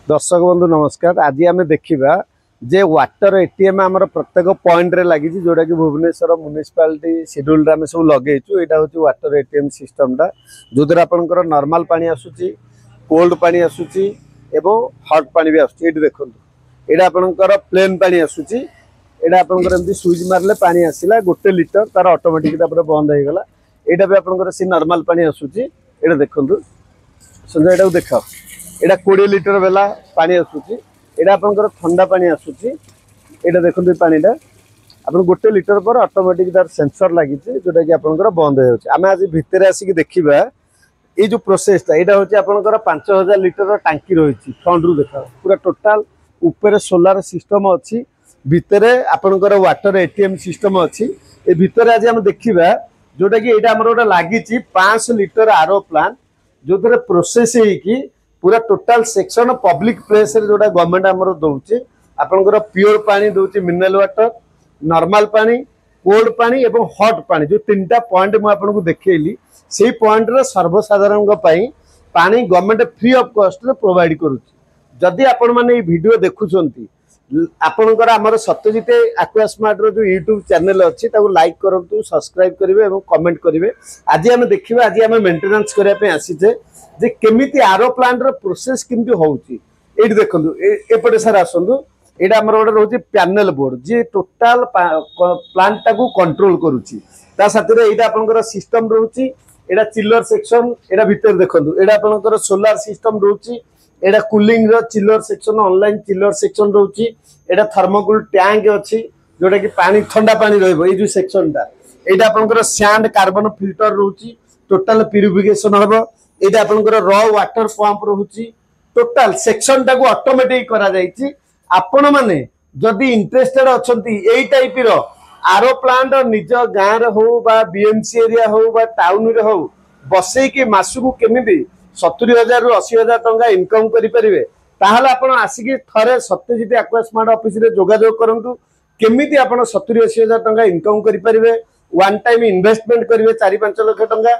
दर्शक बंधु नमस्कार। आज आम देखा जे वाटर एटीएम आमर प्रत्येक पॉइंट रे लगी जोटा कि भुवनेश्वर म्युनिसिपालिटी शेड्यूल आम सब लगेचु। यहाँ हूँ वाटर एटीएम सिस्टमटा जो द्वारा आपंकर नॉर्मल पानी आसूची, कोल्ड पानी आसूची एवं हॉट पानी भी आसूची। ये देखो यहाँ आपंकर प्लेन पानी आसूची। यहाँ आपंकर एमती स्विच मारले पानी आसला 1 लिटर तार ऑटोमेटिक बंद हो गला। यहाँ भी आपंकर सी नॉर्मल पानी आसूची। यहाँ देखो संजय यहाँ देखाओ एटा 20 लिटर बेला पानी आसूची। एटा आपनकर ठंडा पानी आसूची। एटा देखो पानीटा आपन 1 लिटर पर ऑटोमेटिक तार सेंसर लगी जोटा कि आपनकर बंद हो जाए। आम आज भितर आसिक देखा ये जो प्रोसेसटा यहाँ हूँ आपनकर 5000 लिटर टांकी रही फ्रंट रू देखा पूरा टोटाल ऊपर सोलार सिस्टम अच्छी भितर आपनकर वाटर एटीएम सिस्टम अच्छी। ए भितर आज आम देखा जोटा कि यहाँ गोटे लगी 500 लिटर आरओ प्लांट जो थे प्रोसेस होगी पूरा टोटाल सेक्शन पब्लिक प्लेस रे जोटा गवर्नमेंट आमर दौचे आपनकर प्योर पानी दौचे, मिनरल वाटर, नॉर्मल पानी, कोल्ड पानी एवं हॉट पानी जो 3टा पॉइंट मुझे आपको देखली से पॉइंट रे सर्वसाधारण पानी गवर्नमेंट फ्री ऑफ कॉस्ट रे प्रोवाइड करुच्ची। जदि आपण माने वीडियो देखुछंती आपनकर आमर सत्यजित एक्वा स्मार्ट रो जो यूट्यूब चैनल अच्छी लाइक करंतु, सब्सक्राइब करेंगे और कमेंट करेंगे। आज आम देखा आज आम मेंटेनेंस करने आसीचे जे केमिति आरो प्लांट रो प्रोसेस केमिति होउची। एठी देखंतु एपटे सर आसंतु एटा हमर गोटे रोची पैनल बोर्ड जे टोटाल प्लांट टाकू कंट्रोल करूची। ता साथे रे एटा आपनकर सिस्टम रहउची। एटा चिलर सेक्शन एटा भीतर देखंतु एटा आपनकर सोलार सिस्टम रहउची। एटा कूलिंग रो chiller section, online chiller section रहउची। एटा थर्मोकूल टैंक अछि जोटा कि पानी ठंडा पानी रहइबो। ए जो सेक्शनटा एटा आपनकर सैंड कार्बन फिल्टर रहउची टोटाल प्यूरिफिकेशन हबो। एटा आपनकर रॉ वाटर पंप रहउची। टोटाल सेक्शन टाको ऑटोमेटिक करा जाईची। आपण माने जदि इंटरेस्टेड अछंती एई टाइप रो आरो प्लांट निज गाँ रे हो बा बीएमसी एरिया हो बा टाउन रे हो बसई कि मासुकु केमिति 70,000 रु 80,000 टंका इनकम करि परिबे ताहले आपण आसिकी थरे सत्यजित एक्वा स्मार्ट ऑफिस रे जोगाजोग करंतु। केमिति आपण 70-80,000 टंका इनकम करि परिबे, वन टाइम इन्वेस्टमेंट करिवे 4-5 लाख टंका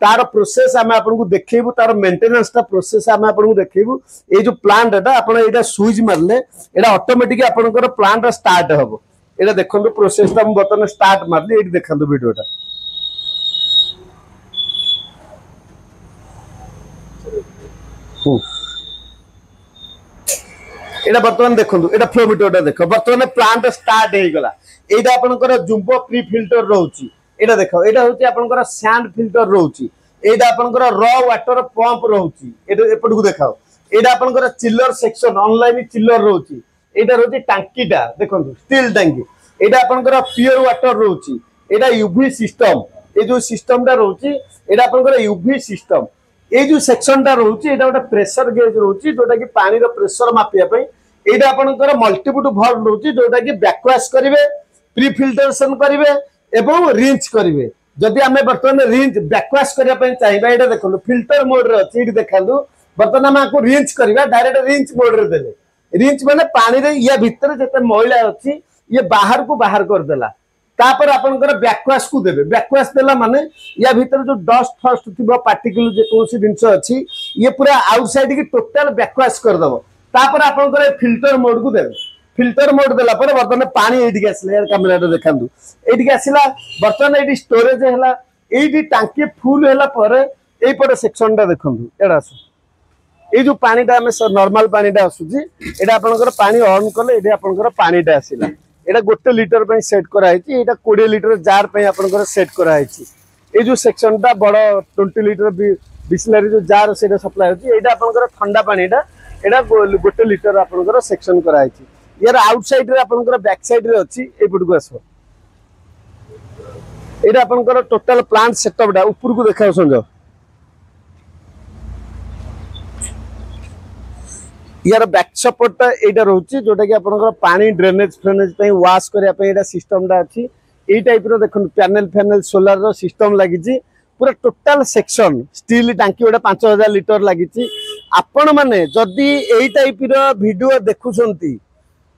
तार प्रोसेस आम आपको देखू। तार मेंटेनेंस टा प्रोसेस आम आपको देखू। ये जो प्लांट एटा स्विच मारले एटा ऑटोमेटिक आपनकर प्लांट स्टार्ट हम। एटा देखो प्रोसेस टा बर्तमान स्टार्ट मारली। ये देखो वीडियोटा एटा बर्तमान देखो एटा फ्लो मीटरटा देख बर्तमान प्लांट स्टार्ट हो गला। एटा आपनकर जुम्बो प्री फिल्टर रहउची। एटा देखो एटा होची आपनकर सैंड फिल्टर रहउची। एटा आपनकर रॉ वाटर पंप रहउची। एटा एपटकू देखाओ एटा आपनकर चिलर सेक्शन ऑनलाइन चिलर रहउची। एटा रहउची टांकीटा देखंतु स्टील टांकी। एटा आपनकर प्योर वाटर रहउची। एटा यूवी सिस्टम ए जो सिस्टमटा रहउची एटा आपनकर यूवी सिस्टम। ए जो सेक्शनटा रहउची एटा गोटे प्रेशर गेज रहउची जोटा कि पानी रो प्रेशर मापिया पई। एटा आपनकर मल्टीपुट वाल्व रहउची जोटा कि बैकवाश करिवे, प्री फिल्ट्रेशन करिवे एवं रिंच करेंगे। जदि आम बर्तमान रिंच बैकवाश करने चाहिए ये देखो फिल्टर मोड रे अच्छी देखो बर्तमान आम आपको रिंच करवा डायरेक्ट रिंच मोड रे देले। रिंच माने पानी रे या भितर जते मैला अच्छी ये बाहर को बाहर करदेला। तापर आपनकर बैकवाश को देबे। बैकवाश देला माने या भितर जो डस्ट फस्ट थिबो पार्टिकल जे कोनसी जिंस अच्छी ये पूरा आउटसाइड की टोटल बैकवाश कर दबो। तापर आपनकर फिल्टर मोड को देबे। फिल्टर मोड देला पर बर्तमान पानी एठी आसले यार कैमरा देखंतु एठी आसिला। बर्तमान एठी स्टोरेज हैला एठी टांकी फुल हैला पर एई पर सेक्शनटा देखंतु एडा ए जो पानीटा हमें नॉर्मल पानीटा आसुची एटा आपनकर पानी ऑन कले एठी आपनकर पानीटा आसिला। एटा 1 लिटर पे सेट करा हैची। एटा 20 लिटर जार पे आपनकर सेट करा हैची। ए जो सेक्शनटा बड़ 20 लिटर बिस्लरी जो जार सेटा सप्लाई होची। एटा आपनकर ठंडा पानीटा एटा 1 लिटर आपनकर सेक्शन करा हैची। यार आउटसाइड रे आपनकर बैक साइड रे अछि एपटकू आसो। एटा आपनकर टोटल प्लांट सेटअपटा ऊपर को देखाओ संजो। यार बैक सपोर्टटा एटा रहउची जोटा कि आपनकर पानी ड्रेनेज फ्रेनेज पे वाश करिया पे एटा सिस्टमटा अछि। ए टाइप रो देखन पैनल फैनल सोलार रो सिस्टम लागिची। पूरा टोटल सेक्शन स्टील टांकी गोटे 5000 लिटर लागिची। आपण माने जदी एई टाइप रो वीडियो देखुछंती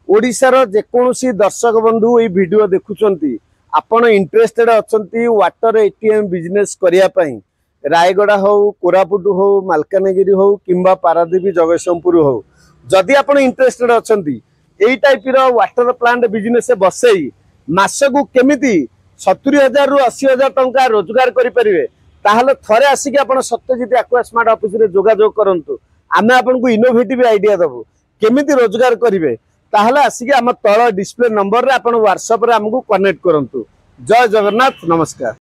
ओडिशार जेकोसी दर्शक बंधु ये वीडियो देखुचंती आपण इंटरेस्टेड अछंती वाटर एटीएम बिजनेस करिया पई रायगड़ा हो, कोरापुट हो, मालकानगिरी हो किंबा पारादीप जगतसिंहपुर हो जदि आपण इंटरेस्टेड अछंती एई टाइप रो वाटर प्लांट बिजनेस बसई मासकू केमिति 70,000 रु 80,000 टंका रोजगार करि परिवे ताहले थरे आसिक आपण सत्यजित एक्वा स्मार्ट ऑफिस रे जोगाजोग करंतु आमे आपन को इनोवेटिव आइडिया दबु केमिति रोजगार करिवे ताहले आसिक हम तळ डिस्प्ले नंबर रे आपण व्हाट्सएप रे हमकु कनेक्ट करंतु। जय जगन्नाथ नमस्कार।